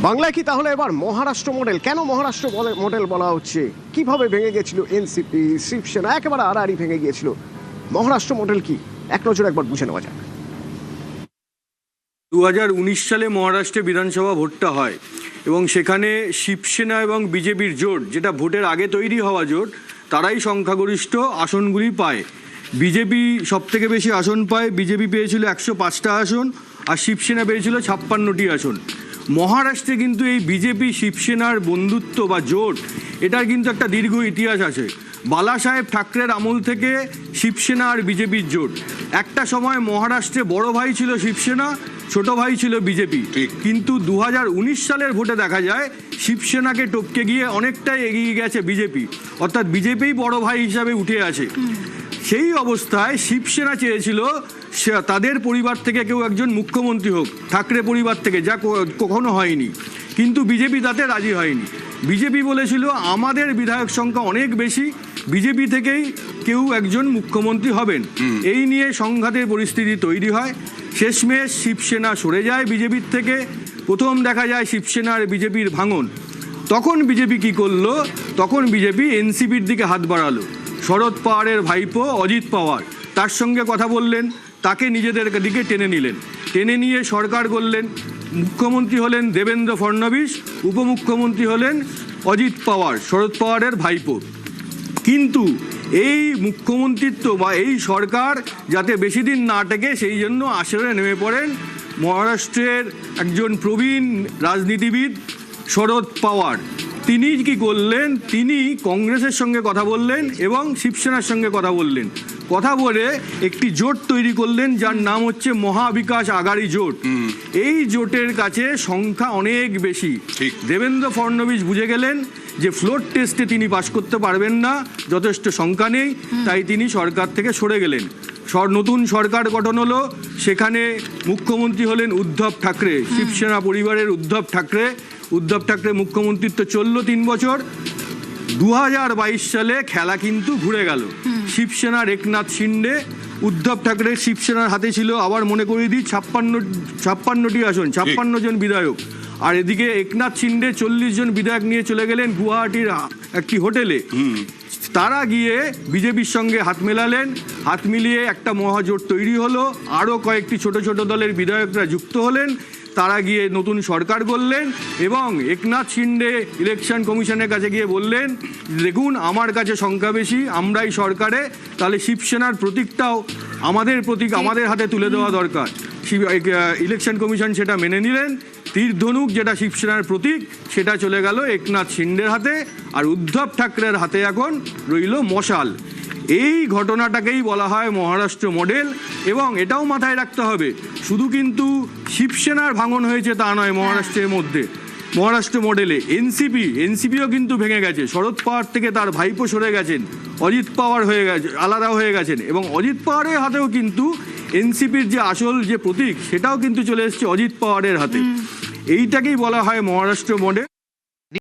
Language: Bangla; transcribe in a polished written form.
বাংলায় কি তাহলে এবার মহারাষ্ট্র মডেল? কেন মহারাষ্ট্র মডেল বলা হচ্ছে? কিভাবে ভেঙে গেছিল এনসিপি, শিবসেনা, একেবারে আড়াআড়ি ভেঙে গিয়েছিল। মহারাষ্ট্র মডেল কি এক নজরে একবার বুঝে নেওয়া যাক। 2019 সালে মহারাষ্ট্রে বিধানসভা ভোটটা হয় এবং সেখানে শিবসেনা এবং বিজেপির জোট, যেটা ভোটের আগে তৈরি হওয়া জোট, তারাই সংখ্যাগরিষ্ঠ আসনগুলি পায়। বিজেপি সবথেকে বেশি আসন পায়, বিজেপি পেয়েছিল 105টা আসন আর শিবসেনা পেয়েছিল 56টি আসন। মহারাষ্ট্রে কিন্তু এই বিজেপি শিবসেনার বন্ধুত্ব বা জোট, এটার কিন্তু একটা দীর্ঘ ইতিহাস আছে। বালাসাহেব ঠাকরের আমল থেকে শিবসেনা আর বিজেপির জোট। একটা সময় মহারাষ্ট্রে বড় ভাই ছিল শিবসেনা, ছোট ভাই ছিল বিজেপি, কিন্তু 2019 সালের ভোটে দেখা যায় শিবসেনাকে টপকে গিয়ে অনেকটাই এগিয়ে গেছে বিজেপি, অর্থাৎ বিজেপি বড় ভাই হিসাবে উঠে আছে। সেই অবস্থায় শিবসেনা চেয়েছিল তাদের পরিবার থেকে কেউ একজন মুখ্যমন্ত্রী হোক, ঠাকরে পরিবার থেকে, যা কখনো হয়নি, কিন্তু বিজেপি তাতে রাজি হয়নি। বিজেপি বলেছিল আমাদের বিধায়ক সংখ্যা অনেক বেশি, বিজেপি থেকেই কেউ একজন মুখ্যমন্ত্রী হবেন। এই নিয়ে সংঘাতের পরিস্থিতি তৈরি হয়। শেষমেশ শিবসেনা সরে যায় বিজেপির থেকে। প্রথম দেখা যায় শিবসেনা আর বিজেপির ভাঙন। তখন বিজেপি কি করলো? তখন বিজেপি এনসিপির দিকে হাত বাড়ালো। শরদ পাওয়ারের ভাইপো অজিত পাওয়ার, তার সঙ্গে কথা বললেন, তাকে নিজেদের দিকে টেনে নিলেন। টেনে নিয়ে সরকার করলেন। মুখ্যমন্ত্রী হলেন দেবেন্দ্র ফডনবিস, উপমুখ্যমন্ত্রী হলেন অজিত পাওয়ার, শরদ পাওয়ারের ভাইপো। কিন্তু এই মুখ্যমন্ত্রিত্ব বা এই সরকার যাতে বেশি দিন না টেকে, সেই জন্য আসরে নেমে পড়েন মহারাষ্ট্রের একজন প্রবীণ রাজনীতিবিদ শরদ পাওয়ার। তিনি কি করলেন? তিনি কংগ্রেসের সঙ্গে কথা বললেন এবং শিবসেনার সঙ্গে কথা বললেন। কথা বলে একটি জোট তৈরি করলেন, যার নাম হচ্ছে মহাবিকাশ আঘাড়ি জোট। এই জোটের কাছে সংখ্যা অনেক বেশি। দেবেন্দ্র ফডনবিস বুঝে গেলেন যে ফ্লোর টেস্টে তিনি পাশ করতে পারবেন না, যথেষ্ট সংখ্যা নেই, তাই তিনি সরকার থেকে সরে গেলেন। নতুন সরকার গঠন হলো, সেখানে মুখ্যমন্ত্রী হলেন উদ্ধব ঠাকরে, শিবসেনা পরিবারের উদ্ধব ঠাকরে। উদ্ধব ঠাকরে মুখ্যমন্ত্রিত্ব চলল 3 বছর। 2022 সালে খেলা কিন্তু ঘুরে গেল। শিবসেনার একনাথ শিন্ডে, উদ্ধব ঠাকরের শিবসেনার হাতে ছিল, আবার মনে করিয়ে দিই, 56টি আসন, 56 জন বিধায়ক। আর এদিকে একনাথ শিন্ডে 40 জন বিধায়ক নিয়ে চলে গেলেন গুয়াহাটির একটি হোটেলে। তারা গিয়ে বিজেপির সঙ্গে হাত মেলালেন। হাত মিলিয়ে একটা মহাজোট তৈরি হলো। আরও কয়েকটি ছোট ছোট দলের বিধায়করা যুক্ত হলেন। তারা গিয়ে নতুন সরকার করলেন এবং একনাথ শিন্ডে ইলেকশন কমিশনের কাছে গিয়ে বললেন, দেখুন আমার কাছে সংখ্যা বেশি, আমরাই সরকারে, তাহলে শিবসেনার প্রতীকটাও আমাদের প্রতীক, আমাদের হাতে তুলে দেওয়া দরকার। ইলেকশন কমিশন সেটা মেনে নিলেন। তীর ধনুক, যেটা শিবসেনার প্রতীক, সেটা চলে গেল একনাথ শিন্ডের হাতে, আর উদ্ধব ঠাকরের হাতে এখন রইল মশাল। এই ঘটনাটাকেই বলা হয় মহারাষ্ট্র মডেল। এবং এটাও মাথায় রাখতে হবে, শুধু কিন্তু শিবসেনার ভাঙন হয়েছে তা নয় মহারাষ্ট্রের মধ্যে। মহারাষ্ট্র মডেলে এনসিপিও কিন্তু ভেঙে গেছে। শরদ পাওয়ার থেকে তার ভাইপো সরে গেছেন, অজিত পাওয়ার হয়ে গেছে, আলাদা হয়ে গেছেন, এবং অজিত পাওয়ারের হাতেও কিন্তু এনসিপির যে আসল যে প্রতীক, সেটাও কিন্তু চলে এসেছে অজিত পাওয়ারের হাতে। এইটাকেই বলা হয় মহারাষ্ট্র মডেল।